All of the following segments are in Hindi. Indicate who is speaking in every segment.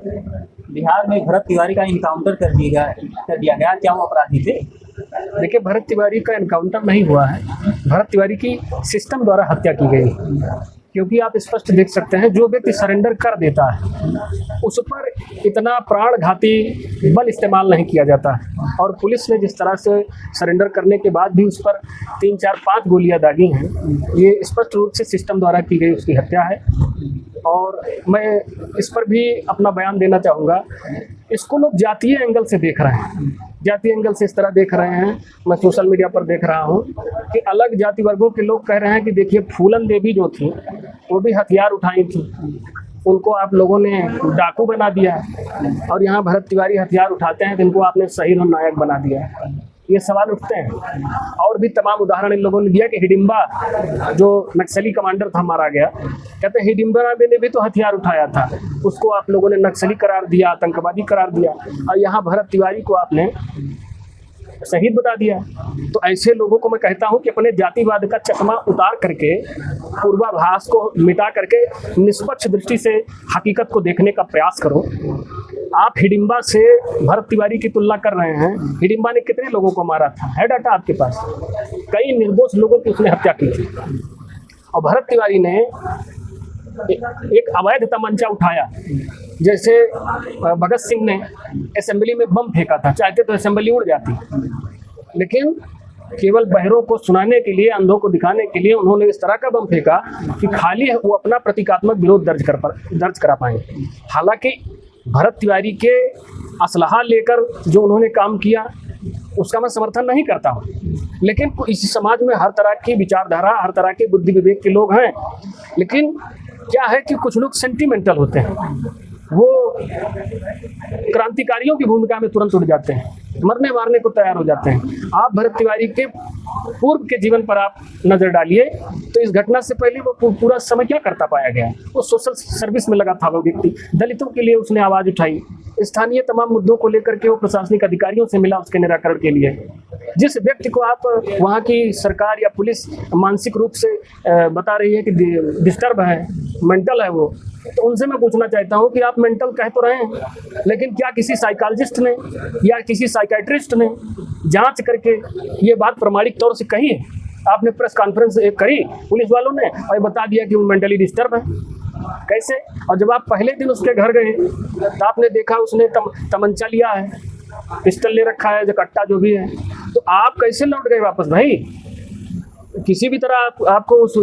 Speaker 1: बिहार में भरत तिवारी का इनकाउंटर कर दिया गया, क्या वो अपराधी थे?
Speaker 2: देखिए, भरत तिवारी का एनकाउंटर नहीं हुआ है, भरत तिवारी की सिस्टम द्वारा हत्या की गई। क्योंकि आप स्पष्ट देख सकते हैं, जो व्यक्ति सरेंडर कर देता है उस पर इतना प्राणघाती बल इस्तेमाल नहीं किया जाता है। और पुलिस ने जिस तरह से सरेंडर करने के बाद भी उस पर 3, 4, 5 गोलियां दागी हैं, ये स्पष्ट रूप से सिस्टम द्वारा की गई उसकी हत्या है। और मैं इस पर भी अपना बयान देना चाहूँगा। इसको लोग जातीय एंगल से देख रहे हैं, जातीय एंगल से इस तरह देख रहे हैं। मैं सोशल मीडिया पर देख रहा हूँ कि अलग जाति वर्गों के लोग कह रहे हैं कि देखिए, फूलन देवी जो थी वो भी हथियार उठाई थी, उनको आप लोगों ने डाकू बना दिया, और यहाँ भरत तिवारी हथियार उठाते हैं तो इनको आपने शहीद और नायक बना दिया। ये सवाल उठते हैं। और भी तमाम उदाहरण इन लोगों ने दिया कि हिडिंबा जो नक्सली कमांडर था मारा गया, कहते हैं हिडिंबा ने भी तो हथियार उठाया था, उसको आप लोगों ने नक्सली करार दिया, आतंकवादी करार दिया, और यहाँ भरत तिवारी को आपने शहीद बता दिया। तो ऐसे लोगों को मैं कहता हूं कि अपने जातिवाद का चकमा उतार करके, पूर्वाभास को मिटा करके निष्पक्ष दृष्टि से हकीकत को देखने का प्रयास करो। आप हिडिंबा से भरत तिवारी की तुलना कर रहे हैं। हिडिंबा ने कितने लोगों को मारा था? है डाटा आपके पास? कई निर्दोष लोगों की उसने हत्या की थी। और भरत तिवारी ने एक अवैध तमंचा उठाया, जैसे भगत सिंह ने असेंबली में बम फेंका था, चाहते तो असेंबली उड़ जाती, लेकिन केवल बहरों को सुनाने के लिए, अंधों को दिखाने के लिए उन्होंने इस तरह का बम फेंका कि खाली वो अपना प्रतीकात्मक विरोध दर्ज करा पाए। हालांकि भरत तिवारी के असलहा लेकर जो उन्होंने काम किया उसका मैं समर्थन नहीं करता हूँ, लेकिन इस समाज में हर तरह की विचारधारा, हर तरह के बुद्धि विवेक के लोग हैं। लेकिन क्या है कि कुछ लोग सेंटिमेंटल होते हैं, वो क्रांतिकारियों की भूमिका में तुरंत उड़ जाते हैं, मरने मारने को तैयार हो जाते हैं। आप भरत तिवारी के पूर्व के जीवन पर आप नजर डालिए तो इस घटना से पहले वो पूरा समय क्या करता पाया गया? वो सोशल सर्विस में लगा था। वो व्यक्ति दलितों के लिए उसने आवाज उठाई, स्थानीय तमाम मुद्दों को लेकर के वो प्रशासनिक अधिकारियों से मिला उसके निराकरण के लिए। जिस व्यक्ति को आप वहाँ की सरकार या पुलिस मानसिक रूप से बता रही है कि डिस्टर्ब है, मेंटल है वो, तो उनसे मैं पूछना चाहता हूँ कि आप मेंटल कह तो रहे हैं, लेकिन क्या किसी साइकोलॉजिस्ट ने या किसी साइकेट्रिस्ट ने जांच करके ये बात प्रमाणिक तौर से कही है? आपने प्रेस कॉन्फ्रेंस करी पुलिस वालों ने और बता दिया कि वो मेंटली डिस्टर्ब है। कैसे? और जब आप पहले दिन उसके घर गए तो आपने देखा उसने तमंचा लिया है, पिस्टल ले रखा है, जो कट्टा जो भी है, तो आप कैसे लौट गए वापस? भाई किसी भी तरह आपको उस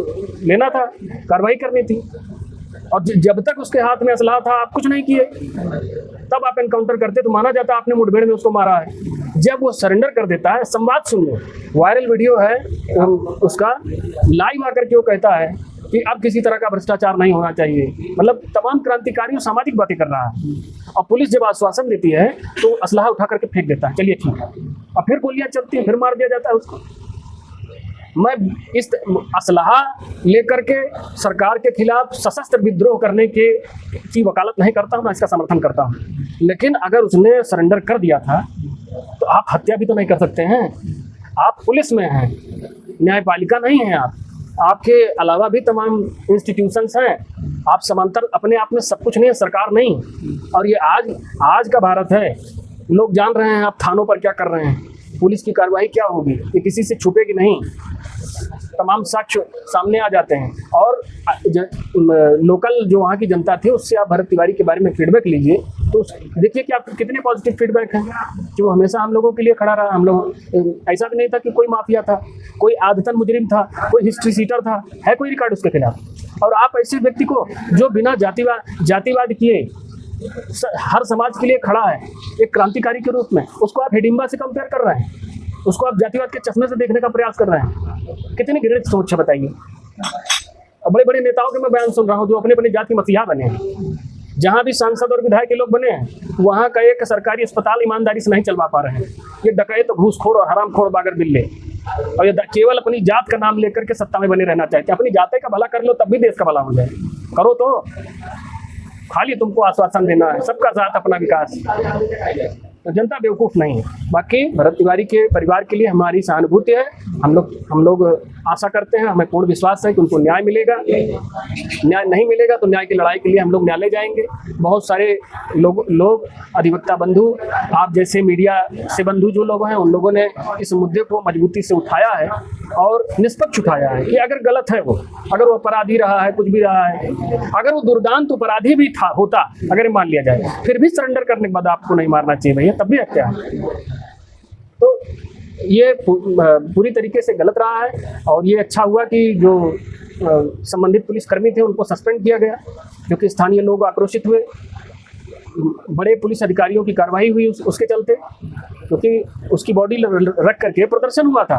Speaker 2: लेना था, कार्रवाई करनी थी। और जब तक उसके हाथ में असलहा था आप कुछ नहीं किए, तब आप एनकाउंटर करते तो माना जाता आपने मुठभेड़ में उसको मारा है। जब वो सरेंडर कर देता है, संवाद सुनिए, वायरल वीडियो है उसका, लाइव आकर के वो कहता है कि अब किसी तरह का भ्रष्टाचार नहीं होना चाहिए, मतलब तमाम क्रांतिकारियों सामाजिक बातें कर रहा है। और पुलिस जब आश्वासन देती है तो असलहा उठा करके फेंक देता है, चलिए ठीक है, और फिर गोलियां चलती हैं, फिर मार दिया जाता है उसको। मैं इस असलहा लेकर के सरकार के खिलाफ सशस्त्र विद्रोह करने की वकालत नहीं करता हूँ, मैं इसका समर्थन करता हूँ। लेकिन अगर उसने सरेंडर कर दिया था तो आप हत्या भी तो नहीं कर सकते हैं। आप पुलिस में हैं, न्यायपालिका नहीं हैं आप, आपके अलावा भी तमाम इंस्टीट्यूशंस हैं, आप समांतर अपने आप में सब कुछ नहीं है, सरकार नहीं। और ये आज का भारत है, लोग जान रहे हैं आप थानों पर क्या कर रहे हैं, पुलिस की कार्रवाई क्या होगी, ये किसी से छुपेगी नहीं, तमाम साक्ष्य सामने आ जाते हैं। और लोकल जो वहाँ की जनता थी उससे आप भरत तिवारी के बारे में फीडबैक लीजिए तो देखिए कि आपके कितने पॉजिटिव फीडबैक हैं कि वो हमेशा हम लोगों के लिए खड़ा रहा। हम लोग ऐसा भी नहीं था कि कोई माफिया था, कोई आदतन मुजरिम था, कोई हिस्ट्री सीटर था, है कोई रिकॉर्ड उसके खिलाफ। और आप ऐसे व्यक्ति को जो बिना जातिवाद किए हर समाज के लिए खड़ा है एक क्रांतिकारी के रूप में, उसको आप हिडिंबा से कंपेयर कर रहे हैं, उसको आप जातिवाद के चश्मे से देखने का प्रयास कर रहे हैं। कितनी घृणित सोच है बताइए। और बड़े बड़े नेताओं के मैं बयान सुन रहा हूँ जो अपने अपने जाति मसीहा बने हैं। जहाँ भी सांसद और विधायक के लोग बने हैं वहाँ का एक सरकारी अस्पताल ईमानदारी से नहीं चलवा पा रहे हैं। ये डकैत, घूसखोर और हरामखोर बागर बिल्ले, और ये केवल अपनी जात का नाम लेकर के सत्ता में बने रहना चाहते हैं। अपनी जाति का भला कर लो तब भी देश का भला हो जाए, करो तो खाली तुमको आश्वासन देना है, सबका साथ अपना विकास। जनता बेवकूफ़ नहीं है। बाकी भरत तिवारी के परिवार के लिए हमारी सहानुभूति है। हम लोग आशा करते हैं, हमें पूर्ण विश्वास है कि उनको न्याय मिलेगा। न्याय नहीं मिलेगा तो न्याय की लड़ाई के लिए हम लोग न्यायालय जाएंगे। बहुत सारे लोग अधिवक्ता बंधु, आप जैसे मीडिया से बंधु जो लोग हैं, उन लोगों ने इस मुद्दे को मजबूती से उठाया है और निष्पक्ष उठाया है कि अगर गलत है वो, अगर वो अपराधी रहा है, कुछ भी रहा है, अगर वो दुर्दांत अपराधी भी होता, अगर मान लिया जाए, फिर भी सरेंडर करने के बाद आपको नहीं मारना चाहिए भैया, तब भी हत्या है। तो ये पूरी तरीके से गलत रहा है। और ये अच्छा हुआ कि जो संबंधित पुलिसकर्मी थे उनको सस्पेंड किया गया, क्योंकि स्थानीय लोग आक्रोशित हुए। बड़े पुलिस अधिकारियों की कार्रवाई हुई उसके चलते, क्योंकि उसकी बॉडी रख करके प्रदर्शन हुआ था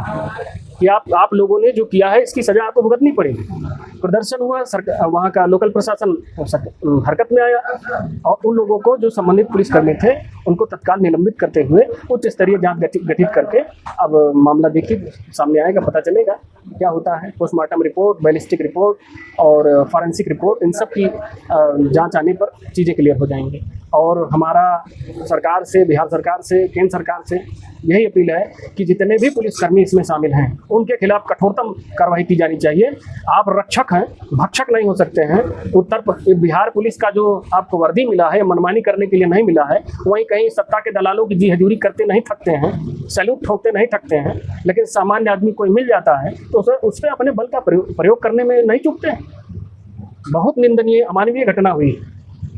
Speaker 2: कि आप लोगों ने जो किया है इसकी सज़ा आपको भुगतनी पड़ेगी। प्रदर्शन हुआ, वहाँ का लोकल प्रशासन हरकत में आया और उन लोगों को, जो संबंधित पुलिसकर्मी थे, उनको तत्काल निलंबित करते हुए उच्च स्तरीय जांच गठित करके अब मामला देखिए सामने आएगा, पता चलेगा क्या होता है। पोस्टमार्टम रिपोर्ट, बैलिस्टिक रिपोर्ट और फॉरेंसिक रिपोर्ट, इन सब की जांच आने पर चीज़ें क्लियर हो जाएंगी। और हमारा सरकार से, बिहार सरकार से, केंद्र सरकार से यही अपील है कि जितने भी पुलिसकर्मी इसमें शामिल हैं उनके खिलाफ कठोरतम कार्रवाई की जानी चाहिए। आप रक्षक हैं, भक्षक नहीं हो सकते हैं। बिहार पुलिस का जो आपको वर्दी मिला है, मनमानी करने के लिए नहीं मिला है। वहीं कहीं सत्ता के दलालों की जी हजूरी करते नहीं थकते हैं, सैल्यूट ठोकते नहीं थकते हैं, लेकिन सामान्य आदमी कोई मिल जाता है तो उस पर अपने बल का प्रयोग करने में नहीं चूकते हैं। बहुत निंदनीय, अमानवीय घटना हुई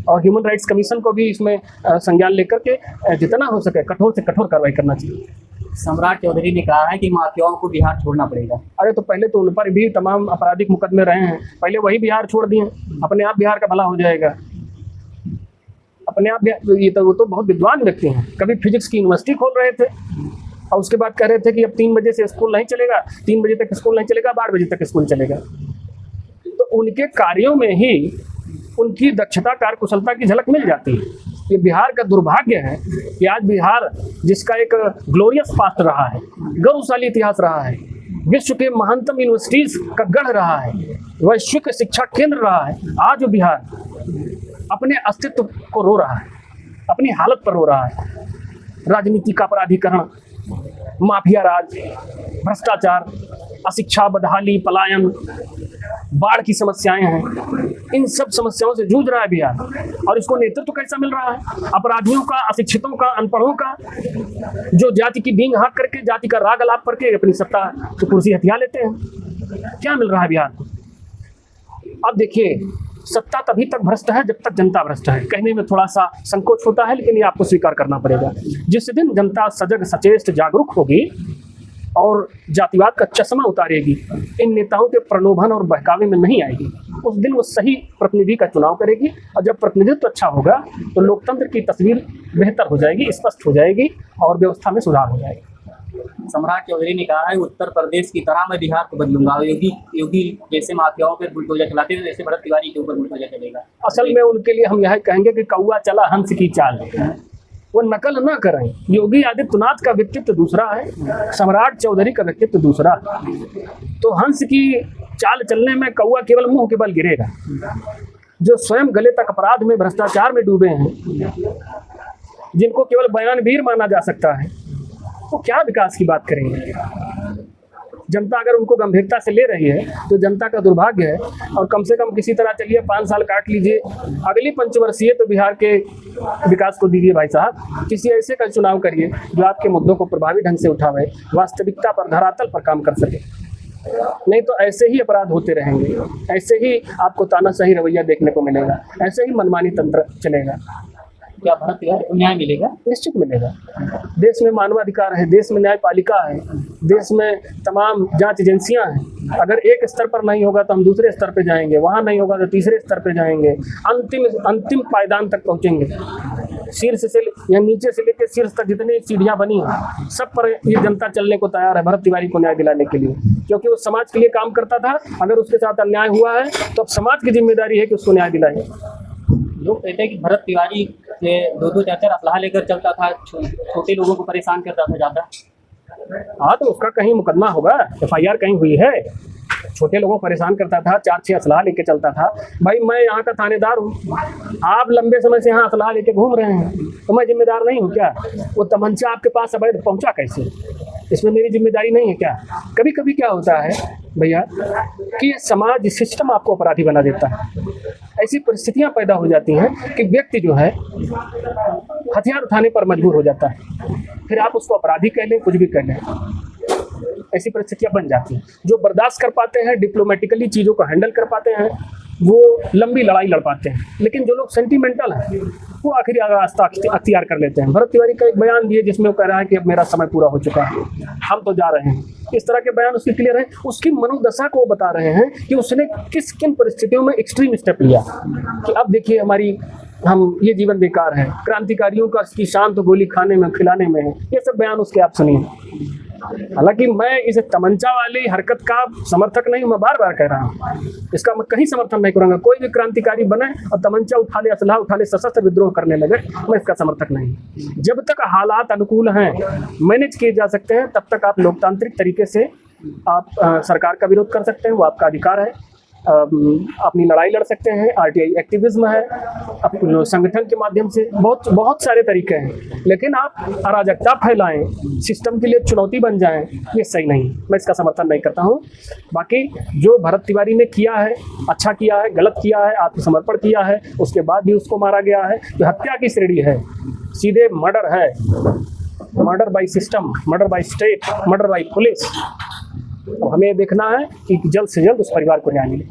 Speaker 2: और ह्यूमन राइट्स कमीशन को भी इसमें संज्ञान लेकर के जितना हो सके कठोर से कठोर कार्रवाई करना चाहिए।
Speaker 1: सम्राट चौधरी ने कहा है कि माफियाओं को बिहार छोड़ना पड़ेगा।
Speaker 2: अरे तो पहले तो उन पर भी तमाम आपराधिक मुकदमे रहे हैं, पहले वही बिहार छोड़ दिए, अपने आप बिहार का भला हो जाएगा। अपने आप वो तो बहुत विद्वान व्यक्ति हैं। कभी फिजिक्स की यूनिवर्सिटी खोल रहे थे और उसके बाद कह रहे थे कि अब 3 बजे से स्कूल नहीं चलेगा, 3 बजे तक स्कूल नहीं चलेगा, 12 बजे तक स्कूल चलेगा। तो उनके कार्यों में ही उनकी दक्षता, कार्यकुशलता की झलक मिल जाती है। ये बिहार का दुर्भाग्य है कि आज बिहार, जिसका एक ग्लोरियस पास्ट रहा है, गौरवशाली इतिहास रहा है, विश्व के महानतम यूनिवर्सिटीज का गढ़ रहा है, वैश्विक शिक्षा केंद्र रहा है, आज बिहार अपने अस्तित्व को रो रहा है, अपनी हालत पर रो रहा है। राजनीति का अपराधीकरण, माफिया राज, भ्रष्टाचार, अशिक्षा, बदहाली, पलायन, बाढ़ की समस्याएं हैं, इन सब समस्याओं से जूझ रहा है बिहार। और इसको नेतृत्व कैसा मिल रहा है? अपराधियों का, अशिक्षितों का, अनपढ़ों का, जो जाति की डींग हाँक करके, जाति का राग अलाप करके अपनी सत्ता की कुर्सी हथिया लेते हैं। क्या मिल रहा है बिहार को? अब देखिए, सत्ता तभी तक भ्रष्ट है जब तक जनता भ्रष्ट है। कहने में थोड़ा सा संकोच होता है, लेकिन ये आपको स्वीकार करना पड़ेगा। जिस दिन जनता सजग, सचेष्ट, जागरूक होगी और जातिवाद का चश्मा उतारेगी, इन नेताओं के प्रलोभन और बहकावे में नहीं आएगी, उस दिन वो सही प्रतिनिधि का चुनाव करेगी। और जब प्रतिनिधित्व अच्छा होगा तो लोकतंत्र की तस्वीर बेहतर हो जाएगी, स्पष्ट हो जाएगी और व्यवस्था में सुधार हो जाएगा।
Speaker 1: सम्राट चौधरी ने कहा है, उत्तर प्रदेश की तरह मैं बिहार को बदलूंगा। योगी जैसे माफियाओं पर बुलडोजर चलाते थे, वैसे भरत तिवारी के ऊपर बुलडोजर चलेगा।
Speaker 2: असल में उनके लिए हम यह कहेंगे कि कौआ चला हंस की चाल, वो नकल न करें। योगी आदित्यनाथ का व्यक्तित्व दूसरा है, सम्राट चौधरी का व्यक्तित्व दूसरा। तो हंस की चाल चलने में कौआ केवल मुंह के बल गिरेगा। जो स्वयं गले तक अपराध में, भ्रष्टाचार में डूबे हैं, जिनको केवल बयानवीर माना जा सकता है, वो क्या विकास की बात करेंगे? जनता अगर उनको गंभीरता से ले रही है तो जनता का दुर्भाग्य है। और कम से कम किसी तरह चलिए 5 साल काट लीजिए, अगली पंचवर्षीय तो बिहार के विकास को दीजिए भाई साहब। किसी ऐसे का चुनाव करिए जो आपके मुद्दों को प्रभावी ढंग से उठावे, वास्तविकता पर, धरातल पर काम कर सके। नहीं तो ऐसे ही अपराध होते रहेंगे, ऐसे ही आपको तानाशाही रवैया देखने को मिलेगा, ऐसे ही मनमानी तंत्र चलेगा।
Speaker 1: क्या भरत तिवारी को न्याय मिलेगा?
Speaker 2: निश्चित मिलेगा। देश में मानवाधिकार है, देश में न्यायपालिका है, देश में तमाम जांच एजेंसियां हैं। अगर एक स्तर पर नहीं होगा तो हम दूसरे स्तर पर जाएंगे, वहाँ नहीं होगा तो तीसरे स्तर पर जाएंगे, अंतिम पायदान तक पहुँचेंगे। शीर्ष से या नीचे से लेकर शीर्ष तक जितनी सीढ़ियाँ बनी हैं, सब पर ये जनता चलने को तैयार है भरत तिवारी को न्याय दिलाने के लिए, क्योंकि वो समाज के लिए काम करता था। अगर उसके साथ अन्याय हुआ है तो अब समाज की जिम्मेदारी है कि उसको न्याय दिलाए।
Speaker 1: लोग कहते हैं कि भरत तिवारी 2-2 4-4 असलाह लेकर चलता था, छोटे लोगों को परेशान करता था ज़्यादा।
Speaker 2: हाँ, तो उसका कहीं मुकदमा होगा, FIR कहीं हुई है? छोटे लोगों को परेशान करता था, 4-6 असलहा लेके चलता था। भाई मैं यहाँ का थानेदार हूँ, आप लंबे समय से यहाँ असलहा लेके घूम रहे हैं, तो मैं जिम्मेदार नहीं हूँ क्या? वो तमंचा आपके पास अवैध पहुँचा कैसे? इसमें मेरी जिम्मेदारी नहीं है क्या? कभी कभी क्या होता है भैया कि समाज सिस्टम आपको अपराधी बना देता है। ऐसी परिस्थितियां पैदा हो जाती हैं कि व्यक्ति जो है हथियार उठाने पर मजबूर हो जाता है, फिर आप उसको अपराधी कह लें, कुछ भी कह लें, ऐसी परिस्थितियां बन जाती हैं। जो बर्दाश्त कर पाते हैं, डिप्लोमेटिकली चीज़ों को हैंडल कर पाते हैं, वो लंबी लड़ाई लड़ पाते हैं। लेकिन जो लोग सेंटिमेंटल हैं वो आखिरी रास्ता अख्तियार कर लेते हैं। भरत तिवारी का एक बयान दिए जिसमें वो कह रहा है कि अब मेरा समय पूरा हो चुका है, हम तो जा रहे हैं। इस तरह के बयान उसकी क्लियर है। उसकी मनोदशा को वो बता रहे हैं कि उसने किन परिस्थितियों में एक्सट्रीम स्टेप लिया कि अब देखिए हम ये जीवन बेकार है, क्रांतिकारियों का की शान तो गोली खाने में खिलाने में है। ये सब बयान उसके आप सुनिए। हालांकि मैं इस तमंचा वाली हरकत का समर्थक नहीं हूँ, मैं बार बार कह रहा हूँ, इसका मैं कहीं समर्थन नहीं करूँगा। कोई भी क्रांतिकारी बने और तमंचा उठा ले, असलहा उठा ले, सशस्त्र विद्रोह करने लगे, मैं इसका समर्थक नहीं। जब तक हालात अनुकूल हैं, मैनेज किए जा सकते हैं, तब तक आप लोकतांत्रिक तरीके से आप सरकार का विरोध कर सकते हैं, वो आपका अधिकार है। अपनी लड़ाई लड़ सकते हैं, आरटीआई एक्टिविज्म है, अपने संगठन के माध्यम से बहुत सारे तरीके हैं। लेकिन आप अराजकता फैलाएं, सिस्टम के लिए चुनौती बन जाएं, ये सही नहीं। मैं इसका समर्थन नहीं करता हूं। बाकी जो भरत तिवारी ने किया है, अच्छा किया है, गलत किया है, आत्मसमर्पण किया है, उसके बाद भी उसको मारा गया है, जो हत्या की श्रेणी है, सीधे मर्डर है, murder by system, murder by state, murder by police. हमें देखना है कि जल्द से जल्द उस परिवार को न्याय मिले।